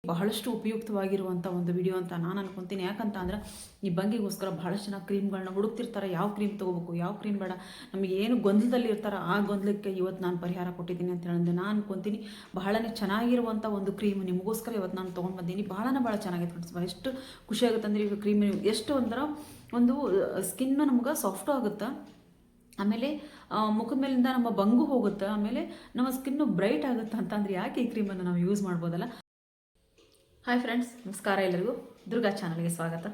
ಬಹಳಷ್ಟು ಉಪಯುಕ್ತವಾಗಿರುವಂಥ ಒಂದು ವಿಡಿಯೋ ಅಂತ ನಾನು ಅನ್ಕೊತೀನಿ. ಯಾಕಂತ ಅಂದ್ರೆ ಈ ಬಂಗಿಗೋಸ್ಕರ ಬಹಳಷ್ಟು ಜನ ಕ್ರೀಮ್ಗಳನ್ನ ಹುಡುಕ್ತಿರ್ತಾರೆ. ಯಾವ ಕ್ರೀಮ್ ತೊಗೋಬೇಕು, ಯಾವ ಕ್ರೀಮ್ ಬೇಡ, ನಮಗೆ ಏನು ಗೊಂದಲದಲ್ಲಿ ಇರ್ತಾರೆ, ಆ ಗೊಂದಲಕ್ಕೆ ಇವತ್ತು ನಾನು ಪರಿಹಾರ ಕೊಟ್ಟಿದ್ದೀನಿ ಅಂತ ಹೇಳಿದ್ರೆ ನಾನು ಅನ್ಕೊತೀನಿ. ಬಹಳನೇ ಚೆನ್ನಾಗಿರುವಂಥ ಒಂದು ಕ್ರೀಮ್ ನಿಮಗೋಸ್ಕರ ಇವತ್ತು ನಾನು ತೊಗೊಂಡು ಬಂದೀನಿ. ಭಾಳ ಚೆನ್ನಾಗಿದೆ ಫ್ರೆಂಡ್ಸ್. ಎಷ್ಟು ಖುಷಿ ಆಗುತ್ತೆ ಅಂದರೆ ಈ ಕ್ರೀಮ್ ಎಷ್ಟು ಒಂಥರ ಒಂದು ಸ್ಕಿನ್ನು ನಮ್ಗೆ ಸಾಫ್ಟು ಆಗುತ್ತೆ, ಆಮೇಲೆ ಮುಖದ ಮೇಲಿಂದ ನಮ್ಮ ಬಂಗು ಹೋಗುತ್ತೆ, ಆಮೇಲೆ ನಮ್ಮ ಸ್ಕಿನ್ನು ಬ್ರೈಟ್ ಆಗುತ್ತೆ ಅಂತಂದರೆ ಯಾಕೆ ಈ ಕ್ರೀಮನ್ನು ನಾವು ಯೂಸ್ ಮಾಡ್ಬೋದಲ್ಲ. ಹಾಯ್ ಫ್ರೆಂಡ್ಸ್, ನಮಸ್ಕಾರ. ಎಲ್ಲರಿಗೂ ದುರ್ಗಾ ಚಾನಲ್ಗೆ ಸ್ವಾಗತ.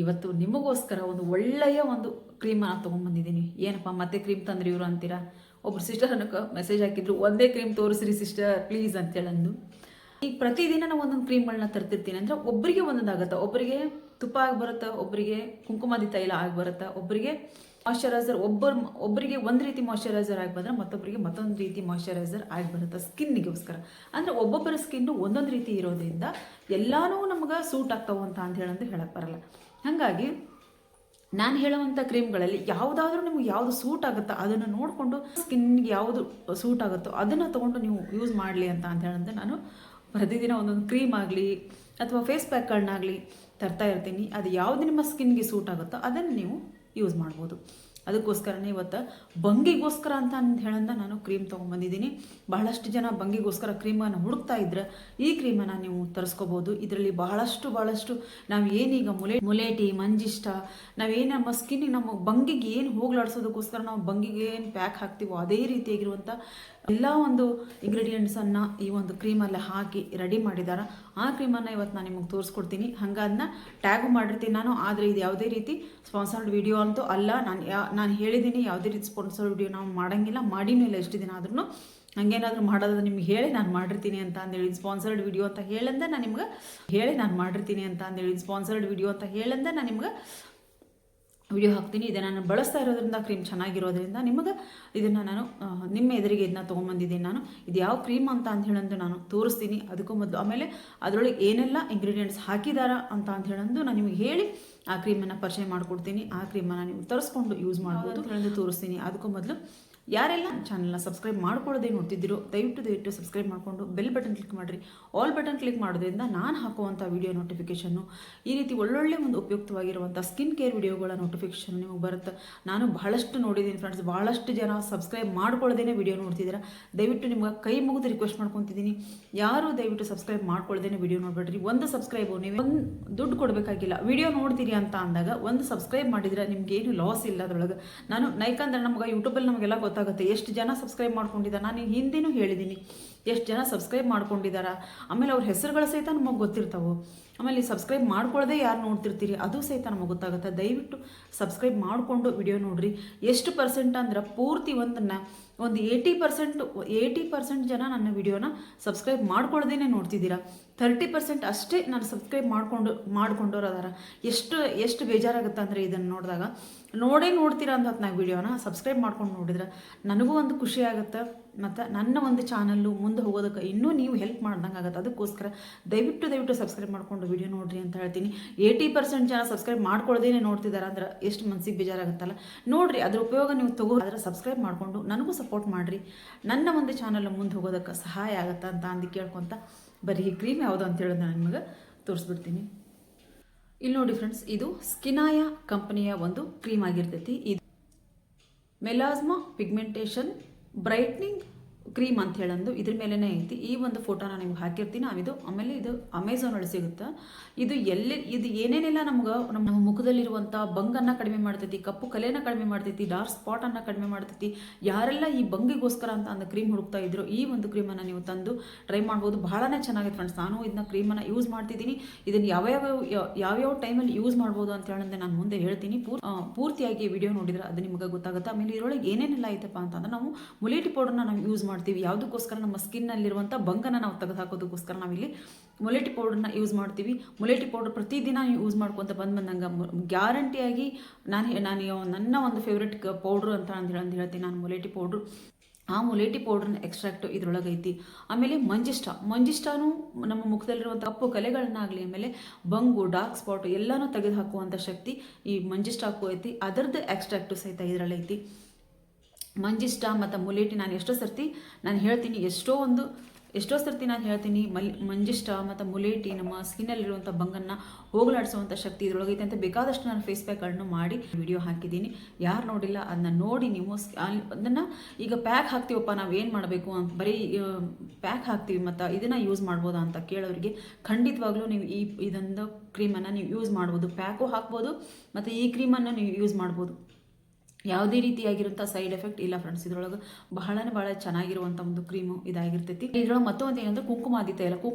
ಇವತ್ತು ನಿಮಗೋಸ್ಕರ ಒಂದು ಒಳ್ಳೆಯ ಒಂದು ಕ್ರೀಮನ್ನು ತೊಗೊಂಡ್ಬಂದಿದ್ದೀನಿ. ಏನಪ್ಪ ಮತ್ತೆ ಕ್ರೀಮ್ ತಂದ್ರಿ ಇವರು ಅಂತೀರಾ. ಒಬ್ರು ಸಿಸ್ಟರ್ ಅನ್ನೋಕೆ ಮೆಸೇಜ್ ಹಾಕಿದ್ರು, ಒಂದೇ ಕ್ರೀಮ್ ತೋರಿಸ್ರಿ ಸಿಸ್ಟರ್ ಪ್ಲೀಸ್ ಅಂತೇಳಂದು. ಈಗ ಪ್ರತಿದಿನ ನಾವು ಒಂದೊಂದು ಕ್ರೀಮ್ಗಳನ್ನ ತರ್ತಿರ್ತೀನಿ. ಅಂದರೆ ಒಬ್ಬರಿಗೆ ಒಂದೊಂದಾಗುತ್ತೆ. ಒಬ್ಬರಿಗೆ ತುಪ್ಪ ಆಗಿ ಬರುತ್ತೆ, ಒಬ್ಬರಿಗೆ ಕುಂಕುಮಾದಿ ತೈಲ ಆಗಿ ಬರುತ್ತೆ, ಒಬ್ಬರಿಗೆ ಮಾಯಶ್ಚರೈಸರ್, ಒಬ್ಬರಿಗೆ ಒಂದು ರೀತಿ ಮಾಯಶ್ಚರೈಸರ್ ಆಗಿ ಬಂದರೆ ಮತ್ತೊಬ್ಬರಿಗೆ ಮತ್ತೊಂದು ರೀತಿ ಮಾಯಶ್ಚರೈಸರ್ ಆಗಿ ಬರುತ್ತೆ ಸ್ಕಿನ್ನಿಗೋಸ್ಕರ. ಅಂದರೆ ಒಬ್ಬೊಬ್ಬರ ಸ್ಕಿನ್ನು ಒಂದೊಂದು ರೀತಿ ಇರೋದ್ರಿಂದ ಎಲ್ಲನೂ ನಮ್ಗೆ ಸೂಟ್ ಆಗ್ತಾವೆ ಅಂತ ಹೇಳಂದ್ರೆ ಹೇಳಕ್ಕೆ ಬರಲ್ಲ. ಹಾಗಾಗಿ ನಾನು ಹೇಳುವಂಥ ಕ್ರೀಮ್ಗಳಲ್ಲಿ ಯಾವುದಾದ್ರೂ ನಿಮ್ಗೆ ಯಾವುದು ಸೂಟ್ ಆಗುತ್ತೋ ಅದನ್ನು ನೋಡಿಕೊಂಡು ಸ್ಕಿನ್ಗೆ ಯಾವುದು ಸೂಟ್ ಆಗುತ್ತೋ ಅದನ್ನು ತೊಗೊಂಡು ನೀವು ಯೂಸ್ ಮಾಡಲಿ ಅಂತ ಹೇಳಂದ್ರೆ ನಾನು ಪ್ರತಿದಿನ ಒಂದೊಂದು ಕ್ರೀಮ್ ಆಗಲಿ ಅಥವಾ ಫೇಸ್ ಪ್ಯಾಕ್ಗಳನ್ನಾಗಲಿ ತರ್ತಾ ಇರ್ತೀನಿ. ಅದು ಯಾವುದು ನಿಮ್ಮ ಸ್ಕಿನ್ಗೆ ಸೂಟ್ ಆಗುತ್ತೋ ಅದನ್ನು ನೀವು ಯೂಸ್ ಮಾಡ್ಬೋದು. ಅದಕ್ಕೋಸ್ಕರನೇ ಇವತ್ತು ಬಂಗಿಗೋಸ್ಕರ ಅಂತ ಹೇಳಂದ ನಾನು ಕ್ರೀಮ್ ತೊಗೊಂಡ್ಬಂದಿದ್ದೀನಿ. ಬಹಳಷ್ಟು ಜನ ಬಂಗಿಗೋಸ್ಕರ ಕ್ರೀಮನ್ನು ಹುಡುಕ್ತಾ ಇದ್ರೆ ಈ ಕ್ರೀಮನ್ನು ನೀವು ತರಿಸ್ಕೋಬೋದು. ಇದರಲ್ಲಿ ಬಹಳಷ್ಟು ನಾವು ಏನೀಗ ಮುಲೇಟಿ, ಮಂಜಿಷ್ಟ, ನಾವೇನು ನಮ್ಮ ಸ್ಕಿನ್ನಿಗೆ ನಮ್ಮ ಬಂಗಿಗೆ ಏನು ಹೋಗ್ಲಾಡ್ಸೋದಕ್ಕೋಸ್ಕರ ನಾವು ಬಂಗಿಗೆ ಏನು ಪ್ಯಾಕ್ ಹಾಕ್ತೀವೋ ಅದೇ ರೀತಿಯಾಗಿರುವಂಥ ಎಲ್ಲ ಒಂದು ಇಂಗ್ರೀಡಿಯೆಂಟ್ಸನ್ನು ಈ ಒಂದು ಕ್ರೀಮಲ್ಲಿ ಹಾಕಿ ರೆಡಿ ಮಾಡಿದ್ದಾರೆ. ಆ ಕ್ರೀಮನ್ನು ಇವತ್ತು ನಾನು ನಿಮಗೆ ತೋರಿಸ್ಕೊಡ್ತೀನಿ. ಹಂಗೆ ಅದನ್ನ ಟ್ಯಾಗು ಮಾಡಿರ್ತೀನಿ ನಾನು. ಆದರೆ ಇದು ಯಾವುದೇ ರೀತಿ ಸ್ಪಾನ್ಸರ್ಡ್ ವಿಡಿಯೋ ಅಂತೂ ಅಲ್ಲ. ನಾನು ಹೇಳಿದ್ದೀನಿ ಯಾವುದೇ ರೀತಿ ಸ್ಪಾನ್ಸರ್ಡ್ ವಿಡಿಯೋ ನಾವು ಮಾಡೋಂಗಿಲ್ಲ, ಮಾಡಿನೂ ಇಲ್ಲ ಎಷ್ಟು ದಿನ ಆದ್ರೂ. ಹಂಗೇನಾದರೂ ಮಾಡೋದು ನಿಮ್ಗೆ ಹೇಳಿ ನಾನು ಮಾಡಿರ್ತೀನಿ ಅಂತ ಅಂದೇಳಿ ಸ್ಪಾನ್ಸರ್ಡ್ ವಿಡಿಯೋ ಅಂತ ಹೇಳಂದೆ ನಾನು ನಿಮ್ಗೆ ಮಾಡಿರ್ತೀನಿ ಅಂತ ಅಂದೇಳಿ ಸ್ಪಾನ್ಸರ್ಡ್ ವಿಡಿಯೋ ಅಂತ ಹೇಳಂದೆ ನಾನು ನಿಮ್ಗೆ ವಿಡಿಯೋ ಹಾಕ್ತೀನಿ. ಇದೆ ನಾನು ಬಳಸ್ತಾ ಇರೋದ್ರಿಂದ ಕ್ರೀಮ್ ಚೆನ್ನಾಗಿರೋದ್ರಿಂದ ನಿಮಗೆ ಇದನ್ನು ನಾನು ನಿಮ್ಮ ಎದುರಿಗೆ ಇದನ್ನ ತೊಗೊಂಬಂದಿದ್ದೀನಿ. ನಾನು ಇದು ಯಾವ ಕ್ರೀಮ್ ಅಂತ ಹೇಳಂದು ನಾನು ತೋರಿಸ್ತೀನಿ. ಅದಕ್ಕೂ ಮೊದಲು ಆಮೇಲೆ ಅದರೊಳಗೆ ಏನೆಲ್ಲ ಇಂಗ್ರೀಡಿಯೆಂಟ್ಸ್ ಹಾಕಿದಾರ ಅಂತ ಹೇಳಂದು ನಾನು ನಿಮಗೆ ಹೇಳಿ ಆ ಕ್ರೀಮನ್ನು ಪರಿಚಯ ಮಾಡಿಕೊಡ್ತೀನಿ. ಆ ಕ್ರೀಮನ್ನು ನೀವು ತರಿಸ್ಕೊಂಡು ಯೂಸ್ ಮಾಡ್ಬೋದು ಹೇಳಂದು ತೋರಿಸ್ತೀನಿ. ಅದಕ್ಕೂ ಮೊದಲು ಯಾರೆಲ್ಲ ಚಾನಲ್ನ ಸಬ್ಸ್ಕ್ರೈಬ್ ಮಾಡ್ಕೊಳ್ಳೋದೇ ನೋಡ್ತಿದ್ದೀರೋ ದಯವಿಟ್ಟು ಸಬ್ಸ್ಕ್ರೈಬ್ ಮಾಡಿಕೊಂಡು ಬೆಲ್ ಬಟನ್ ಕ್ಲಿಕ್ ಮಾಡಿರಿ. ಆಲ್ ಬಟನ್ ಕ್ಲಿಕ್ ಮಾಡೋದ್ರಿಂದ ನಾನು ಹಾಕುವಂಥ ವಿಡಿಯೋ ನೋಟಿಫಿಕೇಷನ್ನು ಈ ರೀತಿ ಒಳ್ಳೊಳ್ಳೆ ಒಂದು ಉಪಯುಕ್ತವಾಗಿರುವಂಥ ಸ್ಕಿನ್ ಕೇರ್ ವಿಡಿಯೋಗಳ ನೋಟಿಫಿಕೇಷನ್ ನಿಮಗೆ ಬರುತ್ತೆ. ನಾನು ಬಹಳಷ್ಟು ನೋಡಿದ್ದೀನಿ ಫ್ರೆಂಡ್ಸ್. ಬಹಳಷ್ಟು ಜನ ಸಬ್ಸ್ಕ್ರೈಬ್ ಮಾಡ್ಕೊಳ್ಳೋದೇ ವಿಡಿಯೋ ನೋಡ್ತಿದ್ದೀರಾ. ದಯವಿಟ್ಟು ನಿಮ್ಗೆ ಕೈ ಮುಗಿದು ರಿಕ್ವೆಸ್ಟ್ ಮಾಡ್ಕೊತಿದ್ದೀನಿ, ಯಾರು ದಯವಿಟ್ಟು ಸಬ್ಸ್ಕ್ರೈಬ್ ಮಾಡ್ಕೊಳ್ಳೋದೇ ವಿಡಿಯೋ ನೋಡ್ಬೇಡ್ರಿ. ಒಂದು ಸಬ್ಸ್ಕ್ರೈಬು ನೀವು ಒಂದು ದುಡ್ಡು ಕೊಡಬೇಕಾಗಿಲ್ಲ. ವಿಡಿಯೋ ನೋಡ್ತೀರಿ ಅಂತ ಅಂದಾಗ ಒಂದು ಸಬ್ಸ್ಕ್ರೈಬ್ ಮಾಡಿದರೆ ನಿಮ್ಗೇನು ಲಾಸ್ ಇಲ್ಲ ಅದರೊಳಗೆ. ನಾನು ಯಾಕಂದ್ರೆ ನಮ್ಗೆ ಯೂಟ್ಯೂಬಲ್ಲಿ ನಮಗೆಲ್ಲ ಗೊತ್ತಾಗುತ್ತೆ ಎಷ್ಟು ಜನ ಸಬ್ಸ್ಕ್ರೈಬ್ ಮಾಡ್ಕೊಂಡಿದ್ದಾರೆ. ನಾನು ಹಿಂದೆನೂ ಹೇಳಿದ್ದೀನಿ ಎಷ್ಟು ಜನ ಸಬ್ಸ್ಕ್ರೈಬ್ ಮಾಡ್ಕೊಂಡಿದ್ದಾರೆ. ಆಮೇಲೆ ಅವ್ರ ಹೆಸರುಗಳು ಸಹಿತ ನಮಗೆ ಗೊತ್ತಿರ್ತಾವೆ. ಆಮೇಲೆ ಸಬ್ಸ್ಕ್ರೈಬ್ ಮಾಡ್ಕೊಳ್ಳೋದೇ ಯಾರು ನೋಡ್ತಿರ್ತೀರಿ ಅದು ಸಹಿತ ನಮಗೆ ಗೊತ್ತಾಗುತ್ತೆ. ದಯವಿಟ್ಟು ಸಬ್ಸ್ಕ್ರೈಬ್ ಮಾಡಿಕೊಂಡು ವಿಡಿಯೋ ನೋಡಿರಿ. ಎಷ್ಟು ಪರ್ಸೆಂಟ್ ಅಂದ್ರೆ ಪೂರ್ತಿ ಒಂದು 80% ಜನ ನನ್ನ ವಿಡಿಯೋನ ಸಬ್ಸ್ಕ್ರೈಬ್ ಮಾಡ್ಕೊಳ್ಳೋದೇ ನೋಡ್ತಿದ್ದೀರಾ. 30% ಅಷ್ಟೇ ನಾನು ಸಬ್ಸ್ಕ್ರೈಬ್ ಮಾಡ್ಕೊಂಡವ್ರು ಅದಾರ. ಎಷ್ಟು ಬೇಜಾರಾಗುತ್ತೆ ಅಂದರೆ ಇದನ್ನು ನೋಡಿದಾಗ ನೋಡ್ತೀರಾ ಅಂತ ನಾವು ವಿಡಿಯೋನ ಸಬ್ಸ್ಕ್ರೈಬ್ ಮಾಡ್ಕೊಂಡು ನೋಡಿದ್ರೆ ನನಗೂ ಒಂದು ಖುಷಿ ಆಗುತ್ತೆ, ಮತ್ತು ನನ್ನ ಒಂದು ಚಾನಲ್ಲು ಮುಂದೆ ಹೋಗೋದಕ್ಕೆ ಇನ್ನೂ ನೀವು ಹೆಲ್ಪ್ ಮಾಡ್ದಂಗೆ ಆಗುತ್ತೆ. ಅದಕ್ಕೋಸ್ಕರ ದಯವಿಟ್ಟು ಸಬ್ಸ್ಕ್ರೈಬ್ ಮಾಡಿಕೊಂಡು ವಿಡಿಯೋ ನೋಡಿರಿ ಅಂತ ಹೇಳ್ತೀನಿ. 80% ಜನ ಸಬ್ಸ್ಕ್ರೈಬ್ ಮಾಡ್ಕೊಳ್ಳೋದೇನೆ ನೋಡ್ತಿದ್ದಾರೆ ಅಂದ್ರೆ ಎಷ್ಟು ಮನಸ್ಸಿಗೆ ಬೇಜಾರಾಗುತ್ತಲ್ಲ. ನೋಡಿರಿ, ಅದ್ರ ಉಪಯೋಗ ನೀವು ಅದರ ಸಬ್ಸ್ಕ್ರೈಬ್ ಮಾಡಿಕೊಂಡು ನನಗೂ ಸಪೋರ್ಟ್ ಮಾಡಿರಿ. ನನ್ನ ಒಂದು ಚಾನಲ್ ಮುಂದೆ ಹೋಗೋದಕ್ಕೆ ಸಹಾಯ ಆಗುತ್ತೆ ಅಂತ ಕೇಳ್ಕೊತ ಬರೀ ಈ ಕ್ರೀಮ್ ಯಾವುದು ಅಂತ ಹೇಳೋದು ನಾನು ನಿಮಗೆ ತೋರಿಸ್ಬಿಡ್ತೀನಿ. ಇಲ್ಲಿ ನೋಡಿ ಫ್ರೆಂಡ್ಸ್, ಇದು ಸ್ಕಿನಾಯ ಕಂಪನಿಯ ಒಂದು ಕ್ರೀಮ್ ಆಗಿರ್ತೈತಿ. ಇದು ಮೆಲಾಸ್ಮಾ ಪಿಗ್ಮೆಂಟೇಷನ್ ಬ್ರೈಟ್ನಿಂಗ್ ಕ್ರೀಮ್ ಅಂತ ಹೇಳಂದು ಇದ್ರ ಮೇಲೇ ಐತಿ. ಈ ಒಂದು ಫೋಟೋನ ನಿಮ್ಗೆ ಹಾಕಿರ್ತೀನಿ ಇದು. ಆಮೇಲೆ ಇದು ಅಮೆಝಾನ್ ಒಳಗೆ ಸಿಗುತ್ತೆ. ಇದು ಏನೇನೆಲ್ಲ ನಮ್ಮ ಮುಖದಲ್ಲಿರುವಂಥ ಬಂಗನ್ನು ಕಡಿಮೆ ಮಾಡ್ತೈತಿ, ಕಪ್ಪು ಕಲೆನ ಕಡಿಮೆ ಮಾಡ್ತೈತಿ, ಡಾರ್ಕ್ ಸ್ಪಾಟನ್ನು ಕಡಿಮೆ ಮಾಡ್ತೈತಿ. ಯಾರೆಲ್ಲ ಈ ಬಂಗಿಗೋಸ್ಕರ ಅಂತ ಕ್ರೀಮ್ ಹುಡುಕ್ತಾ ಇದ್ರು ಈ ಒಂದು ಕ್ರೀಮನ್ನು ನೀವು ತಂದು ಟ್ರೈ ಮಾಡ್ಬೋದು. ಬಹಳನೇ ಚೆನ್ನಾಗಿದೆ ಫ್ರೆಂಡ್ಸ್. ನಾನು ಇದನ್ನ ಕ್ರೀಮನ್ನು ಯೂಸ್ ಮಾಡ್ತಿದ್ದೀನಿ. ಇದನ್ನು ಯಾವ್ಯಾವ ಟೈಮಲ್ಲಿ ಯೂಸ್ ಮಾಡ್ಬೋದು ಅಂತ ಹೇಳಂದ್ರೆ ನಾನು ಮುಂದೆ ಹೇಳ್ತೀನಿ. ಪೂರ್ತಿಯಾಗಿ ವಿಡಿಯೋ ನೋಡಿದ್ರೆ ಅದು ನಿಮಗೆ ಗೊತ್ತಾಗುತ್ತೆ. ಆಮೇಲೆ ಇದರೊಳಗೆ ಏನೇನೆಲ್ಲ ಐತಪ್ಪ ಅಂತಂದ್ರೆ ನಾವು ಮುಲೇಟಿ ಪೌಡರ್ನ ನಾವು ಯೂಸ್ ಮಾಡ್ತೀವಿ. ಯಾವುದಕ್ಕೋಸ್ಕರ ನಮ್ಮ ಸ್ಕಿನ್ನಲ್ಲಿರುವಂಥ ಬಂಗನ ನಾವು ತೆಗೆದು ಹಾಕೋದಕ್ಕೋಸ್ಕರ ನಾವಿಲ್ಲಿ ಮುಲೇಟಿ ಪೌಡರ್ನ ಯೂಸ್ ಮಾಡ್ತೀವಿ. ಮುಲೇಟಿ ಪೌಡರ್ ಪ್ರತಿದಿನ ಯೂಸ್ ಮಾಡ್ಕೊತ ಬಂದಂಗೆ ಗ್ಯಾರಂಟಿಯಾಗಿ ನನ್ನ ಒಂದು ಫೇವ್ರೆಟ್ ಪೌಡ್ರು ಅಂತ ಹೇಳ್ತೀನಿ ನಾನು ಮುಲೇಟಿ ಪೌಡ್ರು. ಆ ಮುಲೇಟಿ ಪೌಡ್ರನ್ನ ಎಕ್ಸ್ಟ್ರಾಕ್ಟು ಇದರೊಳಗೆ ಐತಿ. ಆಮೇಲೆ ಮಂಜಿಷ್ಟಾನು ನಮ್ಮ ಮುಖದಲ್ಲಿರುವಂಥ ಕಪ್ಪು ಕಲೆಗಳನ್ನಾಗಲಿ ಆಮೇಲೆ ಬಂಗು ಡಾರ್ಕ್ ಸ್ಪಾಟು ಎಲ್ಲನೂ ತೆಗೆದು ಹಾಕುವಂಥ ಶಕ್ತಿ ಈ ಮಂಜಿಷ್ಟಾಕು ಐತಿ. ಅದರದ್ದು ಎಕ್ಸ್ಟ್ರಾಕ್ಟು ಸಹಿತ ಇದರಲ್ಲೈತಿ. ಮಂಜಿಷ್ಟ ಮತ್ತು ಮುಲೇಟಿ ನಾನು ಎಷ್ಟೋ ಸರ್ತಿ ಹೇಳ್ತೀನಿ, ಎಷ್ಟೋ ಸರ್ತಿ ನಾನು ಹೇಳ್ತೀನಿ ಮಂಜಿಷ್ಟ ಮತ್ತು ಮುಲೇಟಿ ನಮ್ಮ ಸ್ಕಿನ್ನಲ್ಲಿರುವಂಥ ಬಂಗನ್ನು ಹೋಗಲಾಡಿಸುವಂಥ ಶಕ್ತಿ ಇದರೊಳಗೈತೆ ಅಂತ ಬೇಕಾದಷ್ಟು ನಾನು ಫೇಸ್ ಪ್ಯಾಕ್ಗಳನ್ನು ಮಾಡಿ ವಿಡಿಯೋ ಹಾಕಿದ್ದೀನಿ. ಯಾರು ನೋಡಿಲ್ಲ ಅದನ್ನ ನೋಡಿ ನೀವು ಅದನ್ನು ಈಗ ಪ್ಯಾಕ್ ಹಾಕ್ತೀವಪ್ಪ ನಾವು ಏನು ಮಾಡಬೇಕು ಅಂತ ಬರೀ ಪ್ಯಾಕ್ ಹಾಕ್ತೀವಿ ಮತ್ತು ಇದನ್ನು ಯೂಸ್ ಮಾಡ್ಬೋದಾ ಅಂತ ಕೇಳೋರಿಗೆ ಖಂಡಿತವಾಗ್ಲೂ ನೀವು ಇದೊಂದು ಕ್ರೀಮನ್ನು ನೀವು ಯೂಸ್ ಮಾಡ್ಬೋದು. ಪ್ಯಾಕು ಹಾಕ್ಬೋದು ಮತ್ತು ಈ ಕ್ರೀಮನ್ನು ನೀವು ಯೂಸ್ ಮಾಡ್ಬೋದು. ಯಾವುದೇ ರೀತಿಯಾಗಿರುವಂಥ ಸೈಡ್ ಎಫೆಕ್ಟ್ ಇಲ್ಲ ಫ್ರೆಂಡ್ಸ್. ಇದ್ರೊಳಗೆ ಭಾಳ ಚೆನ್ನಾಗಿರುವಂಥ ಒಂದು ಕ್ರೀಮು ಇದಾಗಿರ್ತೈತಿ. ಇದ್ರೊಳಗೆ ಮತ್ತೊಂದು ಏನಂದ್ರೆ ಕುಂಕುಮಾದಿ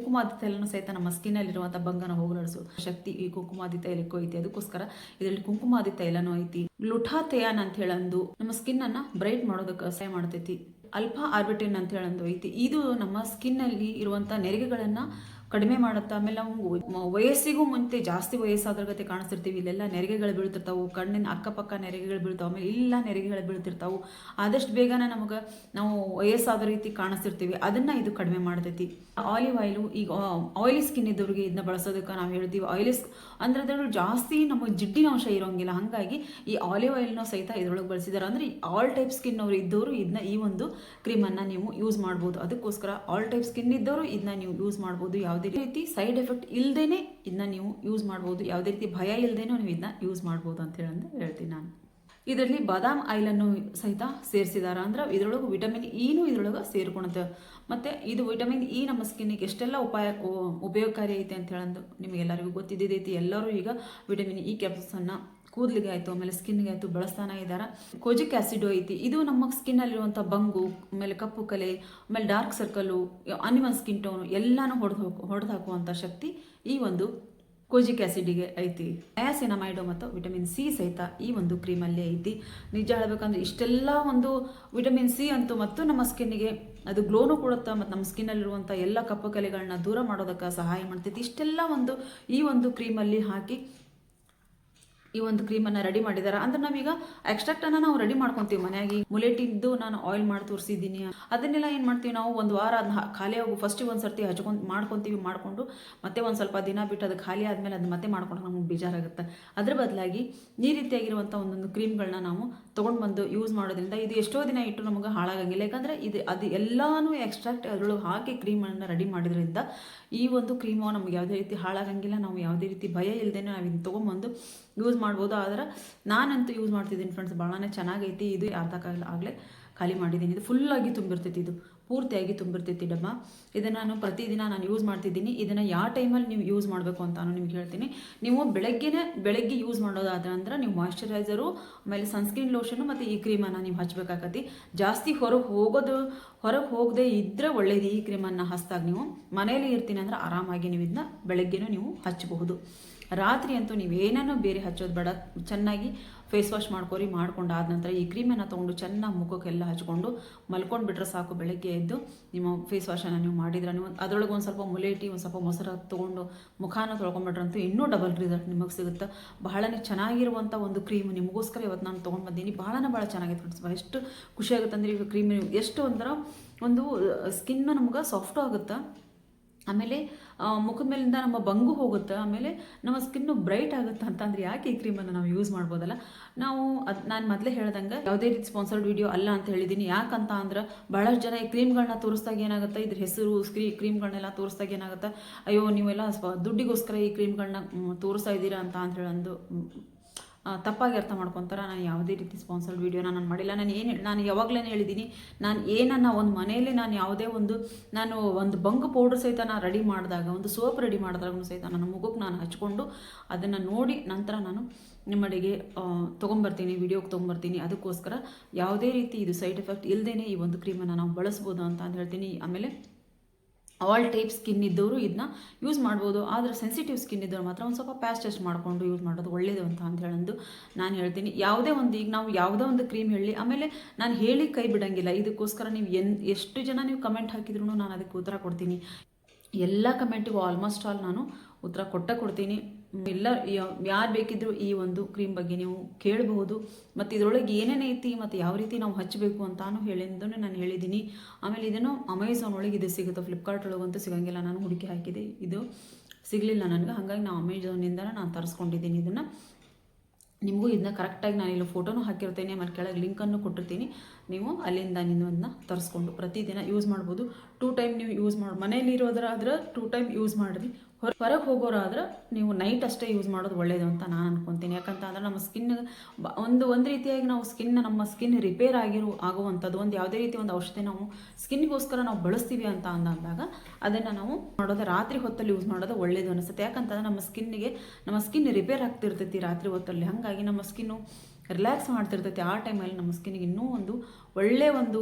ತೈಲನೂ ಸಹಿತ ನಮ್ಮ ಸ್ಕಿನ್ನಲ್ಲಿರುವಂಥ ಬಂಗನ ಹೋಗಲಾಡಿಸೋ ಶಕ್ತಿ ಈ ಕುಂಕುಮಾದಿ ತೈಲಕ್ಕೂ ಐತಿ. ಅದಕ್ಕೋಸ್ಕರ ಇದರಲ್ಲಿ ಕುಂಕುಮಾದಿ ತೈಲನೂ ಐತಿ. ಗ್ಲುಟಾಥಿಯಾನ್ ಅಂತ ಹೇಳಂದು ನಮ್ಮ ಸ್ಕಿನ್ನನ್ನು ಬ್ರೈಟ್ ಮಾಡೋದಕ್ಕೆ ಸಹಾಯ ಮಾಡ್ತೈತಿ. ಅಲ್ಫಾ ಆರ್ಬಿಟಿನ್ ಅಂತ ಹೇಳಂದು ಐತಿ. ಇದು ನಮ್ಮ ಸ್ಕಿನ್ನಲ್ಲಿ ಇರುವಂಥ ನೆರಿಗೆಗಳನ್ನು ಕಡಿಮೆ ಮಾಡುತ್ತಾ. ಆಮೇಲೆ ನಾವು ವಯಸ್ಸಿಗೂ ಮುಂಚೆ ಜಾಸ್ತಿ ವಯಸ್ಸಾದ್ರ ಗತೆ ಕಾಣಿಸ್ತಿರ್ತೀವಿ. ಇಲ್ಲೆಲ್ಲ ನೆರಿಗೆಗಳು ಬೀಳ್ತಿರ್ತಾವೆ, ಕಣ್ಣಿನ ಅಕ್ಕಪಕ್ಕ ನೆರಿಗೆಗಳು ಬೀಳ್ತಾವೆ, ಆಮೇಲೆ ಇಲ್ಲ ನೆರಿಗೆಗಳು ಬೀಳ್ತಿರ್ತಾವೆ. ಆದಷ್ಟು ಬೇಗನೆ ನಾವು ವಯಸ್ಸಾದ ರೀತಿ ಕಾಣಿಸ್ತಿರ್ತೀವಿ. ಅದನ್ನು ಇದು ಕಡಿಮೆ ಮಾಡ್ತೈತಿ. ಆಲಿವ್ ಆಯಿಲು ಈಗ ಆಯಿಲಿ ಸ್ಕಿನ್ ಇದ್ದವ್ರಿಗೆ ಇದನ್ನ ಬಳಸೋದಕ್ಕೆ ನಾವು ಹೇಳ್ತೀವಿ. ಅಂದ್ರೆ ಅದ್ರಲ್ಲಿ ಜಾಸ್ತಿ ನಮಗೆ ಜಿಡ್ಡಿನ ಅಂಶ ಇರೋಂಗಿಲ್ಲ. ಹಾಗಾಗಿ ಈ ಆಲಿವ್ ಆಯಿಲ್ನ ಸಹಿತ ಇದ್ರೊಳಗೆ ಬಳಸಿದಾರೆ. ಅಂದರೆ ಆಲ್ ಟೈಪ್ ಸ್ಕಿನ್ ಅವರು ಇದ್ದವರು ಇದನ್ನ ಈ ಒಂದು ಕ್ರೀಮನ್ನು ನೀವು ಯೂಸ್ ಮಾಡ್ಬೋದು. ಅದಕ್ಕೋಸ್ಕರ ಆಲ್ ಟೈಪ್ ಸ್ಕಿನ್ ಇದ್ದವರು ಇದನ್ನ ನೀವು ಯೂಸ್ ಮಾಡ್ಬೋದು. ಯಾವುದೇ ರೀತಿ ಸೈಡ್ ಎಫೆಕ್ಟ್ ಇಲ್ಲದೇನೆ ಇದನ್ನ ನೀವು ಯೂಸ್ ಮಾಡ್ಬೋದು. ಯಾವುದೇ ರೀತಿ ಭಯ ಇಲ್ಲದೇನೂ ನೀವು ಇದನ್ನ ಯೂಸ್ ಮಾಡ್ಬೋದು ಅಂತ ಹೇಳ್ತೀನಿ ನಾನು. ಇದರಲ್ಲಿ ಬಾದಾಮ್ ಆಯಿಲನ್ನು ಸಹಿತ ಸೇರಿಸಿದಾರ. ಅಂದ್ರೆ ಇದರೊಳಗೆ ವಿಟಮಿನ್ ಇನೂ ಇದರೊಳಗೆ ಸೇರ್ಕೊಳುತ್ತೆ. ಮತ್ತು ಇದು ವಿಟಮಿನ್ ಇ ನಮ್ಮ ಸ್ಕಿನ್ನಿಗೆ ಎಷ್ಟೆಲ್ಲ ಉಪಯೋಗಕಾರಿ ಐತೆ ಅಂತ ಹೇಳಂದು ನಿಮಗೆಲ್ಲರಿಗೂ ಗೊತ್ತಿದ್ದೈತಿ. ಎಲ್ಲರೂ ಈಗ ವಿಟಮಿನ್ ಇ ಕ್ಯಾಪ್ಸೂಲ್ಸನ್ನು ಕೂದಲಿಗೆ ಆಯಿತು, ಆಮೇಲೆ ಸ್ಕಿನ್ಗೆ ಆಯಿತು ಬಳಸ್ತಾನೆ ಇದ್ದಾರೆ. ಕೋಜಿಕ್ ಆ್ಯಸಿಡ್ ಐತಿ. ಇದು ನಮ್ಮ ಸ್ಕಿನ್ನಲ್ಲಿರುವಂಥ ಬಂಗು, ಆಮೇಲೆ ಕಪ್ಪು ಕಲೆ, ಆಮೇಲೆ dark circle, uneven skin tone ಎಲ್ಲನೂ ಹೊಡೆದು ಹಾಕುವಂಥ ಶಕ್ತಿ ಈ ಒಂದು ಕೋಜಿಕ್ ಆ್ಯಸಿಡಿಗೆ ಐತಿ. ನಯಾಸಿನಮೈಡ್ ಮತ್ತು ವಿಟಮಿನ್ ಸಿ ಸಹಿತ ಈ ಒಂದು ಕ್ರೀಮಲ್ಲೇ ಐತಿ. ನಿಜ ಹೇಳಬೇಕಂದ್ರೆ ಇಷ್ಟೆಲ್ಲ ಒಂದು ವಿಟಮಿನ್ ಸಿ ಅಂತೂ ಮತ್ತು ನಮ್ಮ ಸ್ಕಿನ್ನಿಗೆ ಅದು ಗ್ಲೋನು ಕೊಡುತ್ತಾ ಮತ್ತು ನಮ್ಮ ಸ್ಕಿನ್ನಲ್ಲಿರುವಂಥ ಎಲ್ಲ ಕಪ್ಪು ಕಲೆಗಳನ್ನ ದೂರ ಮಾಡೋದಕ್ಕೆ ಸಹಾಯ ಮಾಡ್ತೈತಿ. ಇಷ್ಟೆಲ್ಲ ಈ ಒಂದು ಕ್ರೀಮಲ್ಲಿ ಹಾಕಿ ಈ ಒಂದು ಕ್ರೀಮನ್ನು ರೆಡಿ ಮಾಡಿದ್ದಾರೆ. ಅಂದ್ರೆ ನಾವೀಗ ಎಕ್ಸ್ಟ್ರಾಕ್ಟನ್ನು ನಾವು ರೆಡಿ ಮಾಡ್ಕೊತೀವಿ ಮನೆಯಾಗಿ. ಮುಲೇಟಿದ್ದು ನಾನು ಆಯಿಲ್ ಮಾಡಿ ತೋರಿಸಿದ್ದೀನಿ. ಅದನ್ನೆಲ್ಲ ಏನು ಮಾಡ್ತೀವಿ ನಾವು ಒಂದು ವಾರ ಖಾಲಿ ಹೋಗು ಫಸ್ಟಿಗೆ ಒಂದು ಸರ್ತಿ ಮಾಡಿಕೊಂಡು ಮತ್ತೆ ಒಂದು ಸ್ವಲ್ಪ ದಿನ ಬಿಟ್ಟು ಅದು ಖಾಲಿ ಆದಮೇಲೆ ಅದನ್ನ ಮತ್ತೆ ಮಾಡ್ಕೊಂಡು ನಮ್ಗೆ ಬೇಜಾರಾಗುತ್ತೆ. ಅದ್ರ ಬದಲಾಗಿ ಈ ರೀತಿಯಾಗಿರುವಂಥ ಒಂದೊಂದು ಕ್ರೀಮ್ಗಳನ್ನ ನಾವು ತೊಗೊಂಡು ಬಂದು ಯೂಸ್ ಮಾಡೋದ್ರಿಂದ ಇದು ಎಷ್ಟೋ ದಿನ ಇಟ್ಟು ನಮಗೆ ಹಾಳಾಗಂಗಿಲ್ಲ. ಯಾಕಂದರೆ ಅದು ಎಲ್ಲನೂ ಎಕ್ಸ್ಟ್ರಾಕ್ಟ್ ಅದರೊಳಗೆ ಹಾಕಿ ಕ್ರೀಮನ್ನು ರೆಡಿ ಮಾಡಿದ್ರಿಂದ ಈ ಒಂದು ಕ್ರೀಮು ನಮ್ಗೆ ಯಾವುದೇ ರೀತಿ ಹಾಳಾಗಂಗಿಲ್ಲ. ನಾವು ಯಾವುದೇ ರೀತಿ ಭಯ ಇಲ್ಲದೇ ನಾವು ಇದನ್ನು ತೊಗೊಂಬಂದು ಯೂಸ್ ಮಾಡ್ಬೋದು. ಆದರೆ ನಾನಂತೂ ಯೂಸ್ ಮಾಡ್ತಿದ್ದೀನಿ ಫ್ರೆಂಡ್ಸ್, ಭಾಳನೇ ಚೆನ್ನಾಗೈತಿ. ಇದು ಅರ್ಧ ಆಗಲೇ ಖಾಲಿ ಮಾಡಿದ್ದೀನಿ. ಇದು ಫುಲ್ಲಾಗಿ ತುಂಬಿರ್ತೈತಿ, ಇದು ಪೂರ್ತಿಯಾಗಿ ತುಂಬಿರ್ತೈತಿ ಡಬ್ಬ. ಇದನ್ನು ನಾನು ಪ್ರತಿದಿನ ನಾನು ಯೂಸ್ ಮಾಡ್ತಿದ್ದೀನಿ. ಇದನ್ನು ಯಾವ ಟೈಮಲ್ಲಿ ನೀವು ಯೂಸ್ ಮಾಡಬೇಕು ಅಂತ ನಾನು ನಿಮ್ಗೆ ಹೇಳ್ತೀನಿ. ನೀವು ಬೆಳಗ್ಗೆ ಯೂಸ್ ಮಾಡೋದಾದ್ರೆ ಅಂದ್ರೆ ನೀವು ಮಾಯ್ಶ್ಚರೈಸರು, ಆಮೇಲೆ ಸನ್ಸ್ಕ್ರೀನ್ ಲೋಷನು ಮತ್ತು ಈ ಕ್ರೀಮನ್ನು ನೀವು ಹಚ್ಚಬೇಕಾಗತ್ತೆ. ಜಾಸ್ತಿ ಹೊರಗೆ ಹೋಗದೆ ಇದ್ದರೆ ಒಳ್ಳೇದು. ಈ ಕ್ರೀಮನ್ನು ಹಚ್ಚಿದಾಗ ನೀವು ಮನೆಯಲ್ಲಿ ಇರ್ತೀನಿ ಅಂದ್ರೆ ಆರಾಮಾಗಿ ನೀವು ಇದನ್ನ ಬೆಳಗ್ಗೆನೂ ನೀವು ಹಚ್ಚಬಹುದು. ರಾತ್ರಿ ಅಂತೂ ನೀವೇನೂ ಬೇರೆ ಹಚ್ಚೋದು ಬೇಡ. ಚೆನ್ನಾಗಿ ಫೇಸ್ ವಾಶ್ ಮಾಡ್ಕೊಂಡಾದ ನಂತರ ಈ ಕ್ರೀಮನ್ನು ತೊಗೊಂಡು ಚೆನ್ನಾಗಿ ಮುಖಕ್ಕೆಲ್ಲ ಹಚ್ಕೊಂಡು ಮಲ್ಕೊಂಡು ಬಿಟ್ರೆ ಸಾಕು. ಬೆಳಗ್ಗೆ ಎದ್ದು ನಿಮ್ಮ ಫೇಸ್ ವಾಶನ್ನು ನೀವು ಮಾಡಿದ್ರೆ ನೀವು ಅದರೊಳಗೆ ಒಂದು ಸ್ವಲ್ಪ ಮುಲೇಟಿ, ಒಂದು ಸ್ವಲ್ಪ ಮೊಸರು ತೊಗೊಂಡು ಮುಖಾನ ತೊಳ್ಕೊಂಡ್ಬಿಟ್ರಂತೂ ಇನ್ನೂ ಡಬಲ್ ರಿಸಲ್ಟ್ ನಿಮಗೆ ಸಿಗುತ್ತೆ. ಬಹಳನೇ ಚೆನ್ನಾಗಿರುವಂಥ ಒಂದು ಕ್ರೀಮ್ ನಿಮಗೋಸ್ಕರ ಇವತ್ತು ನಾನು ತೊಗೊಂಡು ಬಂದೀನಿ. ಭಾಳ ಚೆನ್ನಾಗಿದೆ ಫ್ರೆಂಡ್ಸ್. ಎಷ್ಟು ಖುಷಿ ಆಗುತ್ತೆ ಅಂದರೆ ಈಗ ಕ್ರೀಮ್ ಎಷ್ಟು ಒಂದು ಸ್ಕಿನ್ನು ನಮ್ಗೆ ಸಾಫ್ಟು ಆಗುತ್ತೆ. ಆಮೇಲೆ ಮುಖದ ಮೇಲಿಂದ ನಮ್ಮ ಬಂಗು ಹೋಗುತ್ತೆ. ಆಮೇಲೆ ನಮ್ಮ ಸ್ಕಿನ್ನು ಬ್ರೈಟ್ ಆಗುತ್ತೆ. ಅಂತಂದ್ರೆ ಯಾಕೆ ಈ ಕ್ರೀಮನ್ನು ನಾವು ಯೂಸ್ ಮಾಡ್ಬೋದಲ್ಲ. ನಾನು ಮೊದಲೇ ಹೇಳ್ದಂಗೆ ಯಾವುದೇ ರೀತಿ ಸ್ಪಾನ್ಸರ್ಡ್ ವಿಡಿಯೋ ಅಲ್ಲ ಅಂತ ಹೇಳಿದ್ದೀನಿ. ಯಾಕಂತ ಅಂದ್ರೆ ಬಹಳಷ್ಟು ಜನ ಈ ಕ್ರೀಮ್ಗಳನ್ನ ತೋರಿಸ್ದಾಗ ಏನಾಗುತ್ತೆ, ಇದ್ರ ಹೆಸರು ಕ್ರೀಮ್ಗಳನ್ನೆಲ್ಲ ತೋರಿಸ್ದಾಗ ಏನಾಗುತ್ತೆ, ಅಯ್ಯೋ ನೀವೆಲ್ಲ ದುಡ್ಡಿಗೋಸ್ಕರ ಈ ಕ್ರೀಮ್ಗಳನ್ನ ತೋರಿಸ್ತಾ ಇದ್ದೀರಾ ಅಂತ ಹೇಳಂದು ತಪ್ಪಾಗಿ ಅರ್ಥ ಮಾಡ್ಕೊತಾರೆ. ನಾನು ಯಾವುದೇ ರೀತಿ ಸ್ಪಾನ್ಸರ್ಡ್ ವೀಡಿಯೋನ ನಾನು ಮಾಡಿಲ್ಲ. ನಾನು ಯಾವಾಗಲೇ ಹೇಳಿದ್ದೀನಿ, ನಾನು ಏನನ್ನ ಒಂದು ಮನೆಯಲ್ಲಿ ನಾನು ಒಂದು ಬಂಗು ಪೌಡರ್ ಸಹಿತ ನಾನು ರೆಡಿ ಮಾಡಿದಾಗ, ಒಂದು ಸೋಪ್ ರೆಡಿ ಮಾಡಿದಾಗೂ ಸಹಿತ ನನ್ನ ಮುಖಕ್ಕೆ ನಾನು ಹಚ್ಕೊಂಡು ಅದನ್ನು ನೋಡಿ ನಂತರ ನಾನು ನಿಮ್ಮಡೆಗೆ ತೊಗೊಂಬರ್ತೀನಿ, ವಿಡಿಯೋಗೆ ತೊಗೊಂಬರ್ತೀನಿ. ಅದಕ್ಕೋಸ್ಕರ ಯಾವುದೇ ರೀತಿ ಇದು ಸೈಡ್ ಎಫೆಕ್ಟ್ ಇಲ್ಲದೇ ಈ ಒಂದು ಕ್ರೀಮನ್ನು ನಾವು ಬಳಸ್ಬೋದು ಅಂತ ಹೇಳ್ತೀನಿ. ಆಮೇಲೆ ಆಲ್ ಟೈಪ್ ಸ್ಕಿನ್ ಇದ್ದವರು ಇದನ್ನ ಯೂಸ್ ಮಾಡ್ಬೋದು. ಆದರೆ ಸೆನ್ಸಿಟಿವ್ ಸ್ಕಿನ್ ಇದ್ದವರು ಮಾತ್ರ ಒಂದು ಸ್ವಲ್ಪ ಪ್ಯಾಚ್ ಟೆಸ್ಟ್ ಮಾಡಿಕೊಂಡು ಯೂಸ್ ಮಾಡೋದು ಒಳ್ಳೆಯದು ಅಂತ ಹೇಳಂದು ನಾನು ಹೇಳ್ತೀನಿ. ಈಗ ನಾವು ಯಾವುದೇ ಒಂದು ಕ್ರೀಮ್ ಹೇಳಿ ಆಮೇಲೆ ನಾನು ಹೇಳಿ ಕೈ ಬಿಡೋಂಗಿಲ್ಲ. ಇದಕ್ಕೋಸ್ಕರ ನೀವು ಎಷ್ಟು ಜನ ನೀವು ಕಮೆಂಟ್ ಹಾಕಿದ್ರು ನಾನು ಅದಕ್ಕೆ ಉತ್ತರ ಕೊಡ್ತೀನಿ. ಎಲ್ಲ ಕಮೆಂಟಿಗೂ ಆಲ್ಮೋಸ್ಟ್ ಆಲ್ ನಾನು ಉತ್ತರ ಕೊಡ್ತೀನಿ. ಎಲ್ಲ ಯಾರು ಬೇಕಿದ್ದರೂ ಈ ಒಂದು ಕ್ರೀಮ್ ಬಗ್ಗೆ ನೀವು ಕೇಳಬಹುದು. ಮತ್ತು ಇದರೊಳಗೆ ಏನೇನೈತಿ ಮತ್ತು ಯಾವ ರೀತಿ ನಾವು ಹಚ್ಚಬೇಕು ಅಂತಾನು ನಾನು ಹೇಳಿದ್ದೀನಿ. ಆಮೇಲೆ ಇದನ್ನು ಅಮೆಝಾನ್ ಒಳಗೆ ಇದು ಸಿಗುತ್ತೆ, ಫ್ಲಿಪ್ಕಾರ್ಟ್ ಒಳಗಂತೂ ಸಿಗೋಂಗಿಲ್ಲ. ನಾನು ಹುಡುಕಿ ಹಾಕಿದೆ, ಇದು ಸಿಗಲಿಲ್ಲ ನನಗೆ. ಹಾಗಾಗಿ ನಾನು ಅಮೆಝಾನಿಂದ ನಾನು ತರಿಸ್ಕೊಂಡಿದ್ದೀನಿ ಇದನ್ನು. ನಿಮಗೂ ಇದನ್ನ ಕರೆಕ್ಟಾಗಿ ನಾನು ಇಲ್ಲಿ ಫೋಟೋನು ಹಾಕಿರ್ತೇನೆ, ಆಮೇಲೆ ಕೆಳಗೆ ಲಿಂಕನ್ನು ಕೊಟ್ಟಿರ್ತೀನಿ. ನೀವು ಅಲ್ಲಿಂದ ನಿಮ್ಮನ್ನು ತರಿಸ್ಕೊಂಡು ಪ್ರತಿದಿನ ಯೂಸ್ ಮಾಡ್ಬೋದು. 2 ಟೈಮ್ ನೀವು ಯೂಸ್ ಮಾಡಿ ಮನೇಲಿರೋದ್ರಾದ್ರೆ 2 ಟೈಮ್ ಯೂಸ್ ಮಾಡಿರಿ. ಹೊರಗೆ ಹೋಗೋರಾದ್ರೆ ನೀವು ನೈಟ್ ಅಷ್ಟೇ ಯೂಸ್ ಮಾಡೋದು ಒಳ್ಳೆಯದು ಅಂತ ನಾನು ಅನ್ಕೊತೀನಿ. ಯಾಕಂತ ಅಂದ್ರೆ ನಮ್ಮ ಸ್ಕಿನ್ ಒಂದು ರೀತಿಯಾಗಿ ನಾವು ನಮ್ಮ ಸ್ಕಿನ್ ರಿಪೇರ್ ಆಗುವಂಥದ್ದು ಒಂದು ಯಾವುದೇ ರೀತಿ ಒಂದು ಔಷಧಿ ನಾವು ಸ್ಕಿನ್ಗೋಸ್ಕರ ನಾವು ಬಳಸ್ತೀವಿ ಅಂತ ಅಂದಾಗ ಅದನ್ನು ನಾವು ಮಾಡೋದು ರಾತ್ರಿ ಹೊತ್ತಲ್ಲಿ ಯೂಸ್ ಮಾಡೋದು ಒಳ್ಳೆಯದು ಅನಿಸುತ್ತೆ. ಯಾಕಂತಂದ್ರೆ ನಮ್ಮ ಸ್ಕಿನ್ ರಿಪೇರ್ ಆಗ್ತಿರ್ತೈತಿ ರಾತ್ರಿ ಹೊತ್ತಲ್ಲಿ. ಹಾಗಾಗಿ ನಮ್ಮ ಸ್ಕಿನ್ನು ರಿಲ್ಯಾಕ್ಸ್ ಮಾಡ್ತಿರ್ತೈತಿ. ಆ ಟೈಮಲ್ಲಿ ನಮ್ಮ ಸ್ಕಿನ್ನಿಗೆ ಇನ್ನೂ ಒಂದು ಒಳ್ಳೆಯ ಒಂದು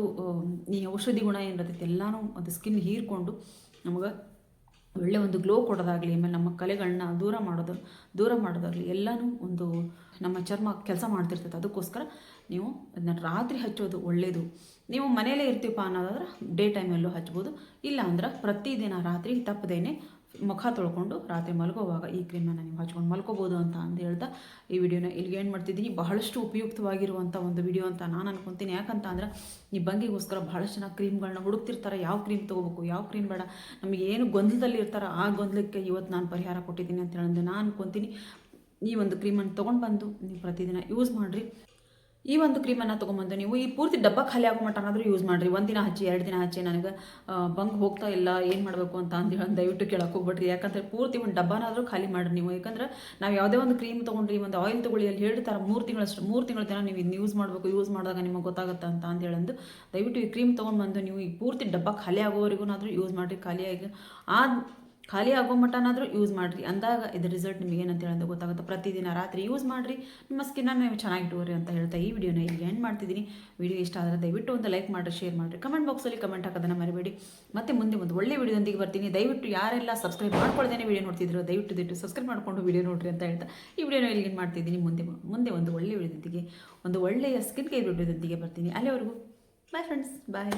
ಈ ಔಷಧಿ ಗುಣ ಏನಿರ್ತೈತಿ ಎಲ್ಲನೂ ಅದು ಸ್ಕಿನ್ ಹೀರ್ಕೊಂಡು ನಮಗೆ ಒಳ್ಳೆ ಒಂದು ಗ್ಲೋ ಕೊಡೋದಾಗಲಿ, ಆಮೇಲೆ ನಮ್ಮ ಕಲೆಗಳನ್ನ ದೂರ ಮಾಡೋದಾಗಲಿ ಎಲ್ಲನೂ ಒಂದು ನಮ್ಮ ಚರ್ಮ ಕೆಲಸ ಮಾಡ್ತಿರ್ತೈತೆ. ಅದಕ್ಕೋಸ್ಕರ ನೀವು ಅದನ್ನ ರಾತ್ರಿ ಹಚ್ಚೋದು ಒಳ್ಳೆಯದು. ನೀವು ಮನೆಯಲ್ಲೇ ಇರ್ತೀವಪ್ಪ ಅನ್ನೋದಾದ್ರೆ ಡೇ ಟೈಮಲ್ಲೂ ಹಚ್ಬೋದು. ಇಲ್ಲ ಅಂದ್ರೆ ಪ್ರತಿದಿನ ರಾತ್ರಿ ತಪ್ಪದೇನೆ ಮುಖ ತೊಳ್ಕೊಂಡು ರಾತ್ರಿ ಮಲ್ಗೋವಾಗ ಈ ಕ್ರೀಮನ್ನು ನೀವು ಹಚ್ಕೊಂಡು ಮಲ್ಕೋಬೋದು ಅಂತ ಹೇಳ್ತಾ ಈ ವಿಡಿಯೋನ ಇಲ್ಲಿಗೆ ಏನು ಮಾಡ್ತಿದ್ದೀನಿ. ಬಹಳಷ್ಟು ಉಪಯುಕ್ತವಾಗಿರುವಂಥ ಒಂದು ವಿಡಿಯೋ ಅಂತ ನಾನು ಅನ್ಕೊತೀನಿ. ಯಾಕಂತ ಅಂದ್ರೆ ಈ ಬಂಗಿಗೋಸ್ಕರ ಬಹಳಷ್ಟು ಜನ ಕ್ರೀಮ್ಗಳನ್ನ ಹುಡುಕ್ತಿರ್ತಾರೆ. ಯಾವ ಕ್ರೀಮ್ ತೊಗೋಬೇಕು, ಯಾವ ಕ್ರೀಮ್ ಬೇಡ, ನಮಗೆ ಏನು ಗೊಂದಲದಲ್ಲಿ ಇರ್ತಾರೆ ಆ ಗೊಂದಲಕ್ಕೆ ಇವತ್ತು ನಾನು ಪರಿಹಾರ ಕೊಟ್ಟಿದ್ದೀನಿ ಅಂತ ಹೇಳಿದ್ರೆ ನಾನು ಅನ್ಕೊತೀನಿ. ಈ ಒಂದು ಕ್ರೀಮನ್ನು ತೊಗೊಂಡು ಬಂದು ನೀವು ಪ್ರತಿದಿನ ಯೂಸ್ ಮಾಡಿರಿ. ಈ ಒಂದು ಕ್ರೀಮನ್ನು ತೊಗೊಂಬಂದು ನೀವು ಈ ಪೂರ್ತಿ ಡಬ್ಬ ಖಾಲಿ ಆಗೋ ಮಟ್ಟ ಏನಾದರೂ ಯೂಸ್ ಮಾಡಿರಿ. 1 ದಿನ ಹಚ್ಚಿ 2 ದಿನ ಹಚ್ಚಿ ನನಗೆ ಬಂಕ್ ಹೋಗ್ತಾ ಇಲ್ಲ, ಏನು ಮಾಡಬೇಕು ಅಂತ ಹೇಳಿ ದಯವಿಟ್ಟು ಕೇಳಕ್ಕೆ ಹೋಗ್ಬಿಟ್ರಿ. ಯಾಕಂದರೆ ಪೂರ್ತಿ ಒಂದು ಡಬ್ಬನಾದರೂ ಖಾಲಿ ಮಾಡಿರಿ ನೀವು. ಯಾಕಂದ್ರೆ ನಾವು ಯಾವುದೇ ಒಂದು ಕ್ರೀಮ್ ತೊಗೊಂಡ್ರಿ, ಒಂದು ಆಯಿಲ್ ತೊಗೊಳ್ಳಿ, ಅಲ್ಲಿ ಹೇಳ್ತಾರೆ 3 ತಿಂಗಳ ತನಕ ನೀವು ಇದನ್ನ ಯೂಸ್ ಮಾಡಬೇಕು, ಯೂಸ್ ಮಾಡಿದಾಗ ನಿಮಗೆ ಗೊತ್ತಾಗುತ್ತೆ ಅಂತ ಹೇಳಂದು ದಯವಿಟ್ಟು ಈ ಕ್ರೀಮ್ ತೊಗೊಂಡ್ಬಂದು ನೀವು ಈ ಪೂರ್ತಿ ಡಬ್ಬ ಖಾಲಿ ಆಗೋವರೆಗೂ ಯೂಸ್ ಮಾಡಿರಿ. ಖಾಲಿ ಆಗೋ ಮಟ್ಟನಾದರೂ ಯೂಸ್ ಮಾಡಿರಿ. ಅಂದಾಗ ಇದು ರಿಸಲ್ಟ್ ನಿಮಗೆ ಏನಂತ ಹೇಳೋದು ಗೊತ್ತಾಗುತ್ತೆ. ಪ್ರತಿದಿನ ರಾತ್ರಿ ಯೂಸ್ ಮಾಡಿರಿ, ನಿಮ್ಮ ಸ್ಕಿನ್ನನ್ನು ನೀವು ಚೆನ್ನಾಗಿಟ್ಟುವರಿ ಅಂತ ಹೇಳ್ತಾ ಈ ವಿಡಿಯೋನ ಇಲ್ಲಿ ಎಂಡ್ ಮಾಡ್ತಿದ್ದೀನಿ. ವಿಡಿಯೋ ಇಷ್ಟ ಆದರೆ ದಯವಿಟ್ಟು ಒಂದು ಲೈಕ್ ಮಾಡಿರಿ, ಶೇರ್ ಮಾಡಿರಿ, ಕಮೆಂಟ್ ಬಾಕ್ಸಲ್ಲಿ ಕಮೆಂಟ್ ಹಾಕೋದನ್ನು ಮರಿಬೇಡಿ. ಮತ್ತೆ ಮುಂದೆ ಒಂದು ಒಳ್ಳೆ ವಿಡಿಯೋದೊಂದಿಗೆ ಬರ್ತೀನಿ. ದಯವಿಟ್ಟು ಯಾರೆಲ್ಲ ಸಬ್ಸ್ಕ್ರೈಬ್ ಮಾಡ್ಕೊಳ್ದೇನೆ ವಿಡಿಯೋ ನೋಡ್ತಿದ್ರು ದಯವಿಟ್ಟು ಸಬ್ಸ್ಕ್ರೈಬ್ ಮಾಡಿಕೊಂಡು ವಿಡಿಯೋ ನೋಡಿರಿ ಅಂತ ಹೇಳ್ತಾ ಈ ವಿಡಿಯೋನ ಇಲ್ಲಿ ಏನು ಮಾಡ್ತಿದ್ದೀನಿ. ಮುಂದೆ ಒಂದು ಒಳ್ಳೆ ವಿಡಿಯೋದೊಂದಿಗೆ, ಒಂದು ಒಳ್ಳೆಯ ಸ್ಕಿನ್ ಕೇರ್ ವಿಡಿಯೋದೊಂದಿಗೆ ಬರ್ತೀನಿ. ಅಲ್ಲಿವರೆಗೂ ಬಾಯ್ ಫ್ರೆಂಡ್ಸ್, ಬಾಯ್.